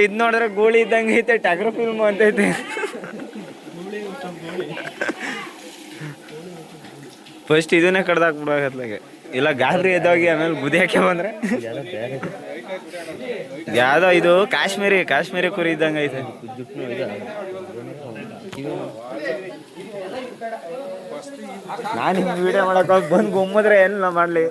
ಇದು ನೋಡಿದ್ರೆ ಗೂಳಿ ಇದ್ದಂಗೆ ಐತೆ, ಟಗರು ಫಿಲ್ಮ್ ಅಂತೈತೆ. ಫಸ್ಟ್ ಇದನ್ನೇ ಕಡ್ದಾಕ್ಬಿಡೋಗತ್ಲಾಗೆ, ಇಲ್ಲ ಗಾಬರಿ ಎದ್ದೋಗಿ ಆಮೇಲೆ ಬುದಿ ಹಾಕಿ ಬಂದ್ರೆ ಯಾವ್ದೋ ಇದು ಕಾಶ್ಮೀರಿ ಕುರಿ ಇದ್ದಂಗೆ ಐತೆ. ನಾನು ಹಿಂಗೆ ವಿಡಿಯೋ ಮಾಡಕ್ ಹೋಗಿ ಬಂದು ಗುಮ್ಮದ್ರೆ ಏನಿಲ್ಲ ಮಾಡ್ಲಿ.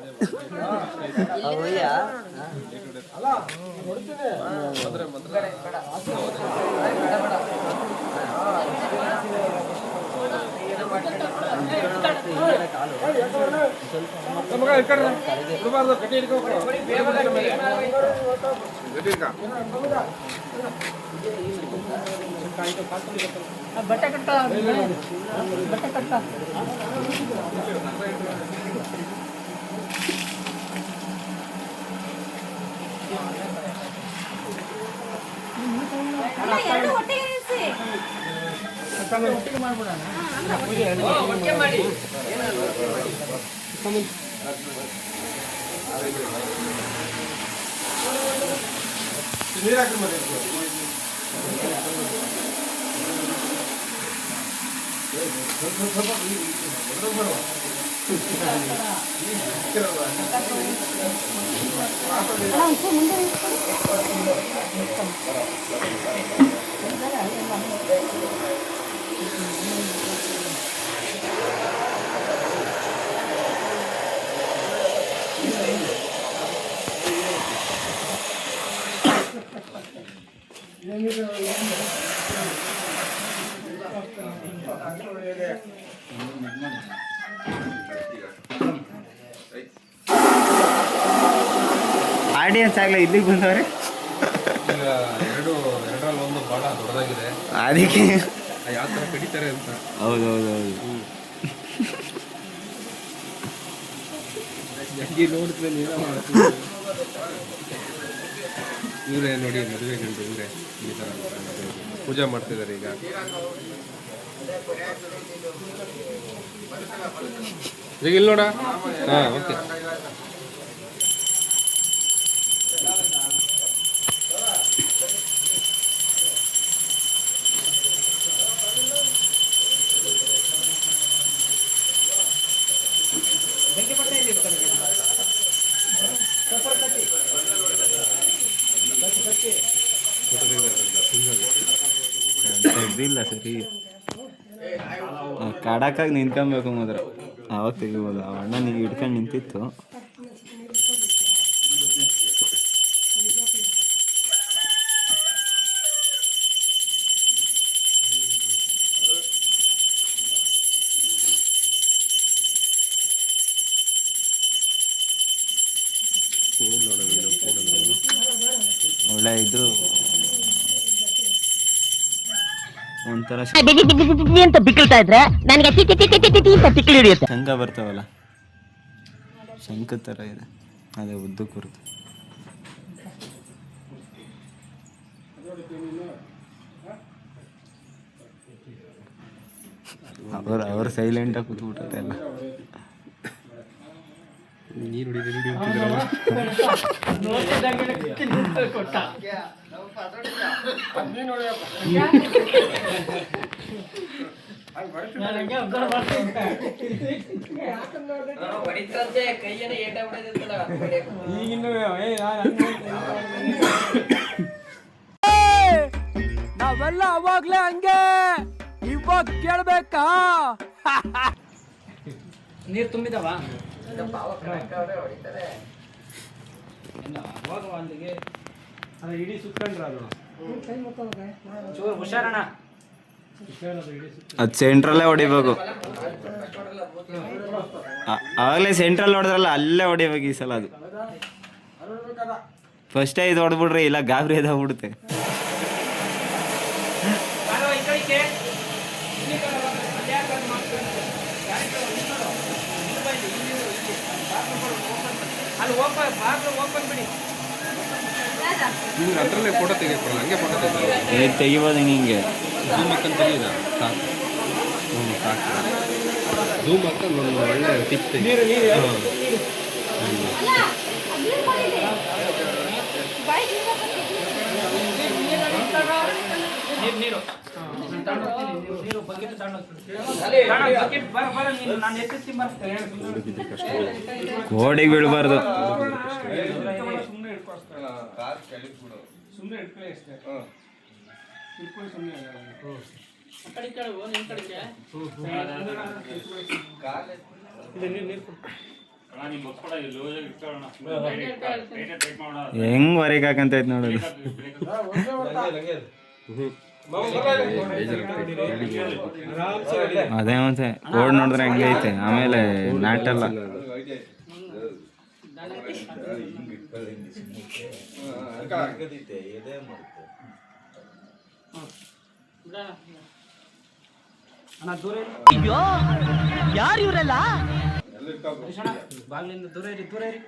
ಬಟ್ಟೆ ಕಟ್ಟ ಮಾಡಿ ಆಡಿಯನ್ಸ್ ಆಗಲಿ ಇಲ್ಲಿಗೆ ಬಂದವ್ರೆ. ಎರಡರಲ್ಲಿ ಒಂದು ಬಹಳ ದೊಡ್ಡದಾಗಿದೆ, ಅದಕ್ಕೆ ಯಾವ ಥರ ಕಡಿತಾರೆ ಅಂತ. ಹೌದೌದು ನೋಡಿದ್ರೆ ಇವರೇ ನೋಡಿ, ಮದುವೆ ಗಂಟು ಇವರೇ ಈ ಥರ ಪೂಜೆ ಮಾಡ್ತಿದ್ದಾರೆ ಈಗ. ಈಗ ಇಲ್ಲಿ ನೋಡ. ಹಾಂ, ಓಕೆ. ಇಲ್ಲ ಸರಿ, ಕಾಡಕ್ಕಾಗಿ ನಿಂತ್ಕೊಬೇಕು ಮಾತ್ರ, ಆವಾಗ ತೆಗಿಬೋದು. ಆ ಅಣ್ಣನಿಗೆ ಹಿಡ್ಕೊಂಡು ನಿಂತಿತ್ತು. ಒಳ್ಳೆ ಇದು ಒಂಥರ ಅಂತ ಬಿಕ್ಕಳ್ತಾ ಇದ್ರೆ ನನಗೆ ತಿಕ್ಕಿ ಹಿಡಿಯುತ್ತೆ. ಶಂಖ ಬರ್ತಾವಲ್ಲ, ಶಂಖ ಥರ ಇದೆ, ಅದೇ ಉದ್ದು ಕುರಿತು. ಅವ್ರು ಸೈಲೆಂಟಾಗಿ ಕೂತ್ಬಿಟ್ಟೆ ಎಲ್ಲ. ನೀರು ನಾವೆಲ್ಲ ಅವಾಗ್ಲೇ ಹಂಗೆ, ಇವಾಗ ಕೇಳ್ಬೇಕಾ? ನೀರು ತುಂಬಿದವ ಇಡೀ ಸುತ್ಕೊಂಡ್ರ ಹುಷಾರಣ. ಅದು ಸೆಂಟ್ರಲ್ಲೇ ಹೊಡಿಬೇಕು. ಆವಾಗಲೇ ಸೆಂಟ್ರಲ್ ಹೊಡೆದ್ರಲ್ಲ, ಅಲ್ಲೇ ಹೊಡಿಬೇಕು ಈ ಸಲ. ಅದು ಫಸ್ಟೇ ಇದು ಹೊಡೆದ್ಬಿಡ್ರಿ, ಇಲ್ಲ ಗಾಬರಿ ಎದಾಗ್ಬಿಡುತ್ತೆ. ಅದರಲ್ಲೇ ಫೋಟೋ ತೆಗಿಕೊಡಲ್ಲ, ಹಂಗೆ ಫೋಟೋ ತೆಗಿಬೋದು ಹಿಂಗೆ. ಝೂಮ್ ಹಾಕೊಂಡು ತೆಗೀದ ಸಾಕು. ಸಾಕು, ಝೂಮ್ ಹಾಕೊಂಡು ಒಂದು ಒಳ್ಳೆ ಟಿಪ್ ತೆಗಿ. ಗೋಡೆಗೆ ಬೀಳಬಾರ್ದು. ಹೆಂಗ್ ಹೊರಗೆ ಹಾಕಂತೈತ್ ನೋಡೋದು. ಅದೇ ಮತ್ತೆ ಕೋಡ್ ನೋಡಿದ್ರೆ ಹಂಗೆ ಐತೆ. ಆಮೇಲೆ ನಾಟಲ್ಲ. ಅಯ್ಯೋ ಯಾರು ಇವರೆಲ್ಲ? ಬಾಗಿಲಿಂದ ದೂರ ಇರಿ, ದೂರ ಇರಿ.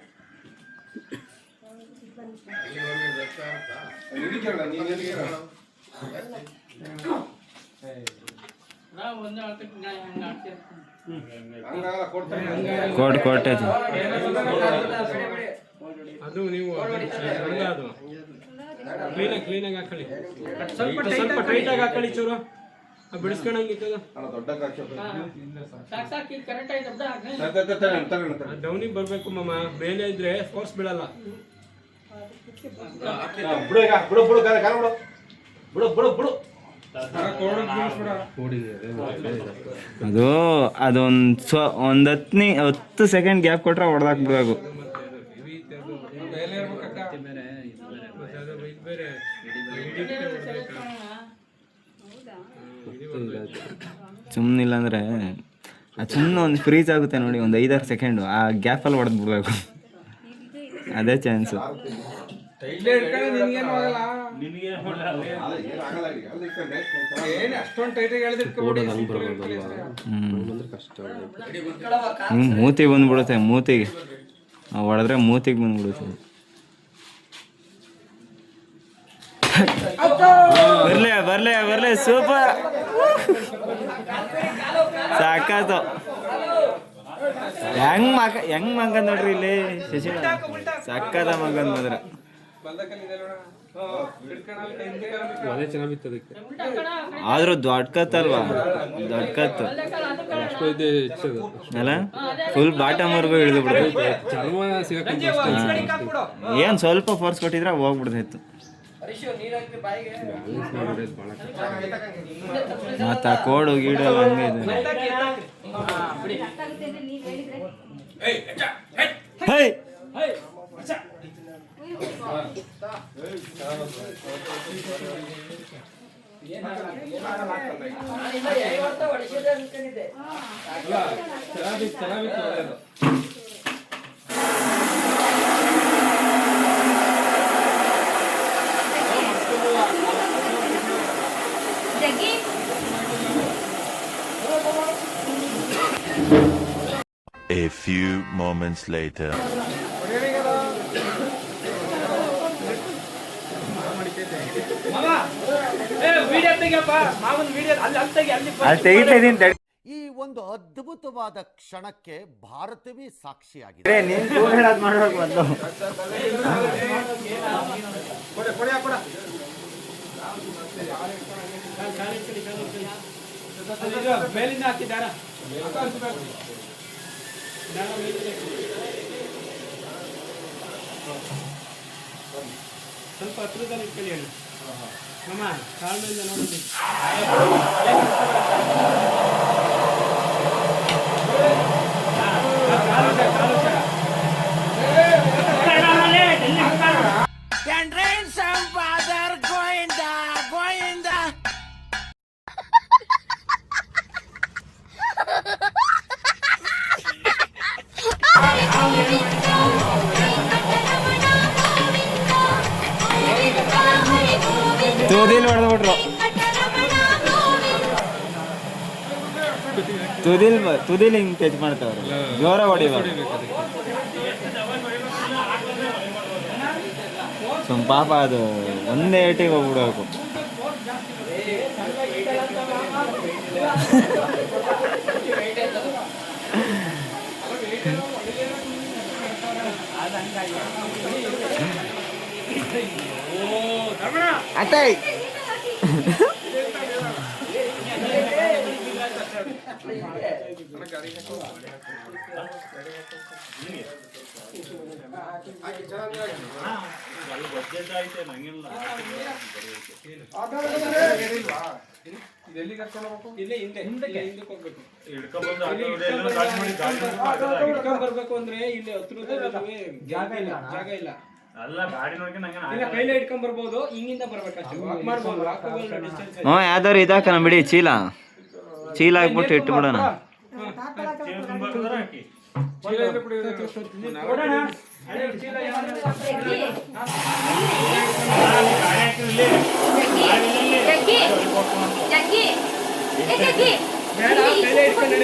ಕೋಡ್ ಕೊಟ್ಟೈತಿ. ಅದು ನೀವು ಕ್ಲೀನಾಗಿ ಹಾಕೊಳ್ಳಿ. ಸ್ವಲ್ಪ ಟೈಟಾಗಿ ಹಾಕೊಳ್ಳಿ ಚೂರು. ಬಿಡಿಸ್ಕೊಂಡಂಗಿತ್ತದ ಡೌನಿಗೆ ಬರಬೇಕು ಮಾಮ. ಮೇಲೆ ಇದ್ರೆ ಫೋರ್ಸ್ ಬೀಳಲ್ಲ. ಅದು ಅದೊಂದು 10 ಸೆಕೆಂಡ್ ಗ್ಯಾಪ್ ಕೊಟ್ರೆ ಹೊಡೆದಾಕ್ಬಿಡ್ಬೇಕು. ಸುಮ್ಮನಿಲ್ಲ ಅಂದರೆ ಸುಮ್ಮನೆ ಒಂದು ಫ್ರೀಸ್ ಆಗುತ್ತೆ ನೋಡಿ, ಒಂದು 5-6 ಸೆಕೆಂಡು. ಆ ಗ್ಯಾಪಲ್ಲಿ ಹೊಡೆದು ಬಿಡ್ಬೇಕು. ಅದೇ ಚಾನ್ಸು. ಮೂತಿ ಬಂದ್ಬಿಡುತ್ತೆ. ಮೂತಿಗೆ ಹೊಡೆದ್ರೆ ಮೂತಿಗೆ ಬಂದ್ಬಿಡುತ್ತೆ. ಬರ್ಲೆ ಸೂಪರ್. ಸಾಕಾತು. ಹೆಂಗ್ ಮಂಗನ್ ನೋಡ್ರಿ ಇಲ್ಲಿ ಶಶಿ. ಸಾಕಾದ ಮಂಗನ್ ಮಾತ್ರ. ಆದ್ರೂ ದೊಡ್ಡ ಕತ್ತಲ್ವಾ? ದೊಡ್ಡ ಕತ್ತು ಅಲ್ಲ, ಫುಲ್ ಬಾಟಮ್ವರೆಗೂ ಇಳಿದು ಬಿಡುತ್ತೆ. ಏನ್ ಸ್ವಲ್ಪ ಫೋರ್ಸ್ ಕೊಟ್ಟಿದ್ರೆ ಹೋಗ್ಬಿಡ್ತಿತ್ತು. ಮತ್ತ ಕೋಡು ಗೀಡು ಹಂಗೆ ಇದೆ. A few moments later. ಈ ಒಂದು ಅದ್ಭುತವಾದ ಕ್ಷಣಕ್ಕೆ ಭಾರತವೇ ಸಾಕ್ಷಿಯಾಗಿದೆ. ಮೇಲಿಂದ ಹಾಕಿದ್ದಾರ ಸ್ವಲ್ಪ ಹತ್ರದಲ್ಲಿ ಇಟ್ಕೊಳ್ಳಿ ಹೇಳಿ ಮಾಮ. ಕಾಲ್ಮೇಲೆ ನೋಡಿ. ತುದಿಲ್ ಹೊಡೆದ್ಬಿಟ್ರು. ತುದಿಲ್ ಹಿಂಗ್ ಟಚ್ ಮಾಡ್ತಾವ್ರೆ. ಜೋರ ಹೊಡಿಬೇಕು. ಪಾಪ ಅದು ಒಂದೇ ಏಟಿಗೆ ಹೋಗ್ಬಿಡ್ಬೇಕು. ಅತ್ತೈ ಇದೆಲ್ಲಿ ಕರ್ಕೊಂಡು ಹೋಗ್ಬೇಕು? ಇಲ್ಲೇ ಹಿಂದಕ್ಕೆ ಹೋಗ್ಬೇಕು. ಹಿಡ್ಕೊಂಡ್ಬಂದು ಬರ್ಬೇಕು ಅಂದ್ರೆ ಇಲ್ಲಿ ಹತ್ರದಲ್ಲಿ ಜಾಗ ಇಲ್ಲ. ಅಲ್ಲ ಗಾಡಿ ನೋಡ್ಕೊಂಡು ನಂಗೆ ಇಲ್ಲ ಕೈಲೇ ಇಟ್ಕೊಂಡ್ ಬರ್ಬೋದು, ಹಿಂಗಿಂದ ಬರ್ಬೇಕಷ್ಟೇ. ವಾಕ್ ಮಾಡ್ಬೋದು, ವಾಕಬಲ್ ಡಿಸ್ಟೆನ್ಸ್. ಹ್ಞೂ ಯಾವ್ದಾರು ಇದಾಕಣ ಬಿಡಿ, ಚೀಲ ಹಾಕ್ಬಿಟ್ಟು ಇಟ್ಬಿಡೋಣ. ಚೀಲ ತುಂಬಿದ್ರೆ ಹಾಕಿ. ಚೀಲ ಇದೆ ಬಿಡಿ, ಕೊಡೋಣ. ಹಳೆ ಚೀಲ ಯಾವ್ದು? ಬೇಡ, ಕೈಲೇ ಇಟ್ಕೊಂಡು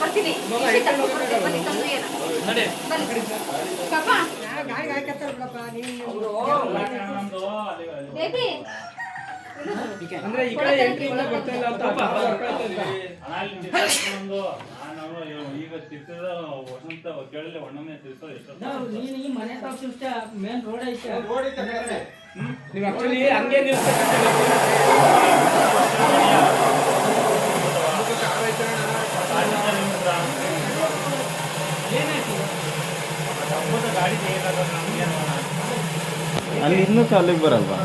ನಡೀರಿ. ಅಂದ್ರೆ ಈ ಕಡೆ ಎಂಟ್ರಿ ಇಂದ ಬರ್ತಾ ಇಲ್ಲ ಅಂತ ಈಗ ತಿರ್ತದ ವಸಂತ ಕೇಳಲಿ ಒಣ್ಣೊಮ್ಮೆ ತಿರ್ತದ ಎಷ್ಟು ರೋಡ್ ಐತೆ ಕಡೆ. ನೀವು ಆಕ್ಚುಲಿ ಹಂಗೆ ನಿಲ್ಸಬೇಕಂತ ಗಾಡಿ ತೆಗಿಯೋದಾದ್ರೆ ಅಲ್ಲಿ ಇನ್ನೂ ಅಲ್ಲಿಗೆ ಬರಲ್ವಾ?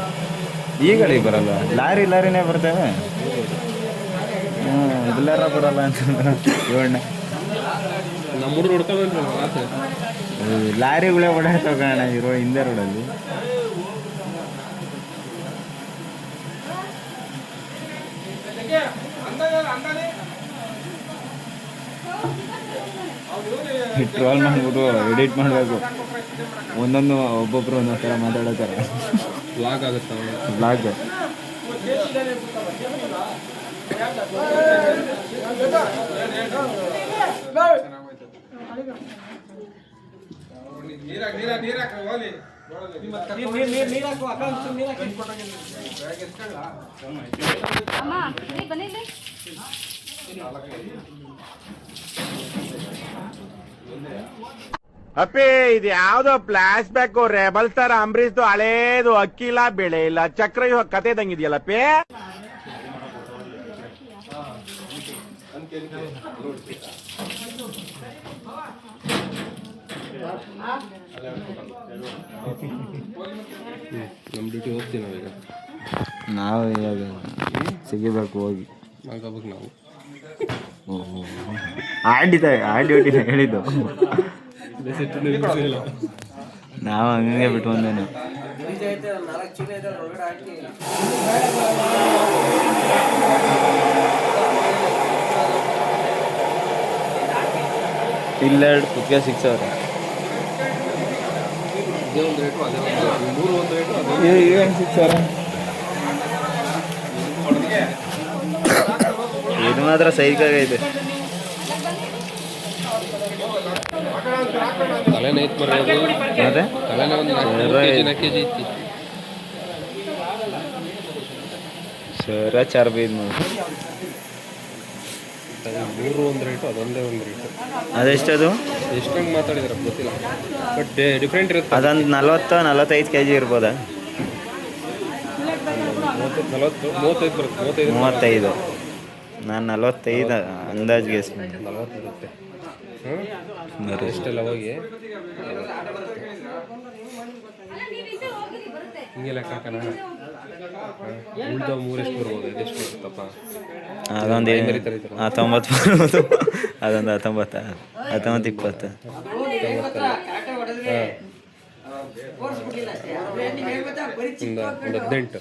ಈ ಗಾಡಿಗೆ ಬರಲ್ಲ, ಲಾರಿನೇ ಬರ್ತೇವೆ. ಇದೆಲ್ಲಾರ ಬರಲ್ಲ ಅಂತ ಇವಣ್ಣ ನಮ್ಮ ಹುಡುಗರು ಹುಡ್ಕೊಂಡು ಲಾರಿಗಳೇ ಓಡಾಡ್ತಾವ ಕಾರಣ ಇರೋ ಹಿಂದೆ ರೋಡಲ್ಲಿ. ಟ್ರೋಲ್ ಮಾಡ್ಬಿಟ್ಟು ಎಡಿಟ್ ಮಾಡಬೇಕು, ಒಂದೊಂದು ಒಬ್ಬೊಬ್ರು ಒಂದೊಂದು ಥರ ಮಾತಾಡೋತಾರೆ. ಬ್ಲಾಗ್ ಆಗುತ್ತೆ ಬ್ಲಾಗ್ ನೀರಾಕ ಹೋಲಿ. ನೀರ್ ಹಾಕು, ಅಕ್ಕ ಒಂಚೂರು ನೀರ್ ಹಾಕಿ. ಅಪ್ಪಿ ಇದು ಯಾವ್ದೋ ಫ್ಲಾಶ್ ಬ್ಯಾಕ್ ರೆಬಲ್ ತರ ಅಂಬರೀಶ್ದು ಹಳೇದು ಅಕ್ಕಿ ಇಲ್ಲ ಬೆಳೆ ಇಲ್ಲ ಚಕ್ರ ಇವಾಗ ಕತೆ ಇದಂಗಿದೆಯಲ್ಲಪ್ಪಿ. ನಮ್ಮ ಡ್ಯೂಟಿ ಹೋಗ್ತೀವಿ ನಾವೀಗ. ನಾವು ಇವಾಗ ಸಿಗಬೇಕು ಹೋಗಿ ಮಾಡ್ಕೋಬೇಕು ನಾವು. ಡ್ಯೂಟಿನ ಹೇಳಿದ್ದು ನಾವು ಹಂಗೆ ಬಿಟ್ಟು ಬಂದೇನು. ಇಲ್ಲೆರಡು ಕುತ್ತಿಗೆ ಸಿಕ್ಸವ್ರೆ. ಇದೇ ಒಂದು ರೇಟು ಅದೇ ಒಂದು ರೇಟು, ಮೂರು ಒಂದು ರೇಟು ಅದೇ ಏನು ಸಿಕ್ಸವ್ರೆ? ಇದು ಮಾತ್ರ ಸೈಕಾಗೈತೆ. ತಲೆನೇ ಐತೆ ಬರೋದು, ಮತ್ತೆ ತಲೆನೇ ಒಂದು 4 ಕೆಜಿ ಐತಿ. ಸರ ಚರ್ಬಿ ಇದು ನೋಡಿ. ಮೂರು ಒಂದು ರೇಟು ಅದೊಂದೇ ಒಂದು ರೇಟು. ಅದೆಷ್ಟದು? ಎಷ್ಟೊಂದು ಮಾತಾಡಿದಾರೆ ಗೊತ್ತಿಲ್ಲ, ಬಟ್ ಡಿಫ್ರೆಂಟ್ ಇರುತ್ತೆ. ಅದೊಂದು 40-45 kg ಇರ್ಬೋದಾ? 35 ಬರುತ್ತೆ. 35. ನಾನು 45 ಅಂದಾಜಿಗೆ ಎಷ್ಟು 40 ಬರುತ್ತೆ. ಎಷ್ಟೆಲ್ಲ ಹೋಗಿ ಹಿಂಗೆ ಲೆಕ್ಕ ಹಾಕೋಣ. ಉಳ್ದ ಮೂರೆಷ್ಟು ಬರ್ಬೋದು? ಇದೆಷ್ಟು ಬರುತ್ತಪ್ಪ? ಅದೊಂದು 90 ಬರ್ಬೋದು. ಅದೊಂದು 19, 20. ಒಂದು 18. 18 ಅದೊಂದು 22.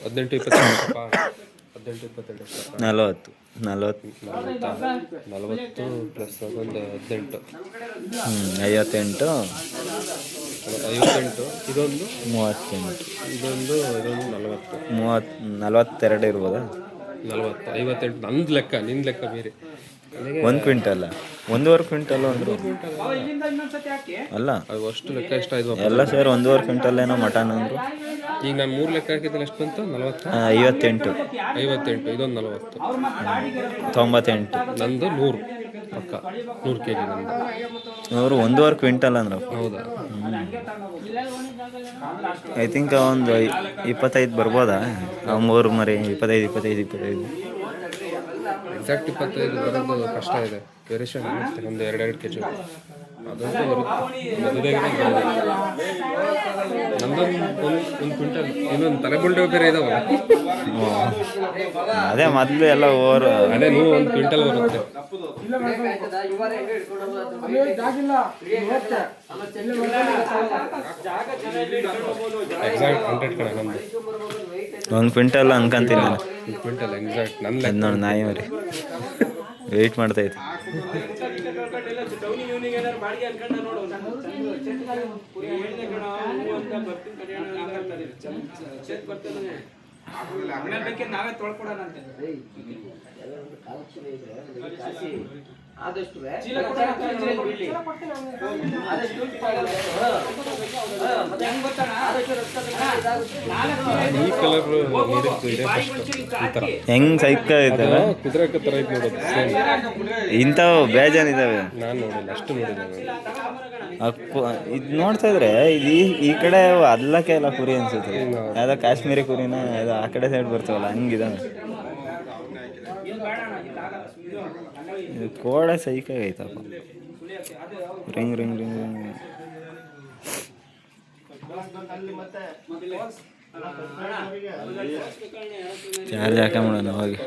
18 22 40 ಪ್ಲಸ್ ಅದೊಂದು 18. 58. 58. ಇದೊಂದು 38. ಇದೊಂದು 40. 42 ಇರ್ಬೋದಾ? 40, 58. ನಂದು ಲೆಕ್ಕ, ನಿನ್ನ ಲೆಕ್ಕ ಬೇರೆ. 1 ಕ್ವಿಂಟಲ್, 1.5 ಕ್ವಿಂಟಲ್ ಅಂದರು. ಅಲ್ಲ ಅದು ಅಷ್ಟು ಲೆಕ್ಕ ಎಷ್ಟಾಯ್ತು ಎಲ್ಲ ಸೇರಿ 1.5 ಕ್ವಿಂಟಲ್ ಏನೋ ಮಟನ್ ಅಂದರು. ಈಗ ನಾನು 3 ಲೆಕ್ಕ ಹಾಕಿದ್ರೆ ಎಷ್ಟು ಬಂತು? 40. 58. 58. ಇದೊಂದು 40. 98. ನಂದು 100. ಪಕ್ಕ 100 kg ನಮ್ದು. ಅವರು 1.5 ಕ್ವಿಂಟಲ್ ಅಂದ್ರೆ ಹೌದಾ? ಐ ಥಿಂಕ್ ಒಂದು 25 ಬರ್ಬೋದಾ? 3 ಮರಿ 25. ಎಕ್ಸಾಕ್ಟ್ 25 ಬರೋದು ಕಷ್ಟ ಇದೆ. ವೇರಿಯೇಷನ್ ಇರುತ್ತೆ, ಒಂದು 2 kg ಅದಂತೂ ಬರುತ್ತೆ. ಮದುವೆಗೆ ನಮ್ದೊಂದು ಒಂದು ಕ್ವಿಂಟಲ್. ಇನ್ನೊಂದು ತಲೆಬುಂಡೆ ಬೇರೆ ಇದಾವಲ್ಲ, ಅದೇ ಮೊದಲು ಎಲ್ಲ ಓವರ್ ಅದೇ 1 ಕ್ವಿಂಟಲ್ ಬರುತ್ತೆ. ಎಕ್ಸಾಕ್ಟ್ 100 ಕಡೆ ನಮ್ದು 1 ಕ್ವಿಂಟಲ್ ಅನ್ಕೊಂತೀನಿ ನಾನು. 1 ಕ್ವಿಂಟಲ್ ಎಕ್ಸಾಕ್ಟ್ ನನ್ನ ಅದು ನೋಡಿ ನಾಯಿ ಮರಿ ವೆಯ್ಟ್ ಮಾಡ್ತೈತೆ. ನಾವೇ ತೊಳ್ಕೊಡೋಣಂತೆ. ಆದಷ್ಟು ಈ ಕಲರ್ ನೀರಿತ್ತು ಇದೆ ಫಸ್ಟ್. ಈ ಥರ ಹೆಂಗ್ ಸೈಕ ಇದ್ದಾವೆ ಕುದುರೆ ಥರ ಇದು ನೋಡೋದು ಸೇಮ್. ಇಂಥವು ಬೇಜಾನಿದ್ದಾವೆ. ನಾನು ನೋಡಿಲ್ಲ, ಅಷ್ಟು ನೋಡಿಲ್ಲ. ಇದು ನೋಡ್ತಾ ಇದ್ರೆ ಇದು ಈ ಕಡೆ ಅಲ್ಲಕ್ಕೆ ಎಲ್ಲ ಕುರಿ ಅನ್ಸುತ್ತೆ. ಯಾವ್ದೋ ಕಾಶ್ಮೀರಿ ಕುರಿನ ಯಾವ್ದೋ ಆ ಕಡೆ ಸೈಡ್ ಬರ್ತಾವಲ್ಲ ಹಂಗಿದಾವೆ. ಇದು ಕೋಡೆ ಸೈಕಾಗೈತಪ್ಪ. ರಿಂಗ್ ಚಾರ್ಜ್ ಹಾಕೊಂಬಿಡೋಣ ಹೋಗಿ.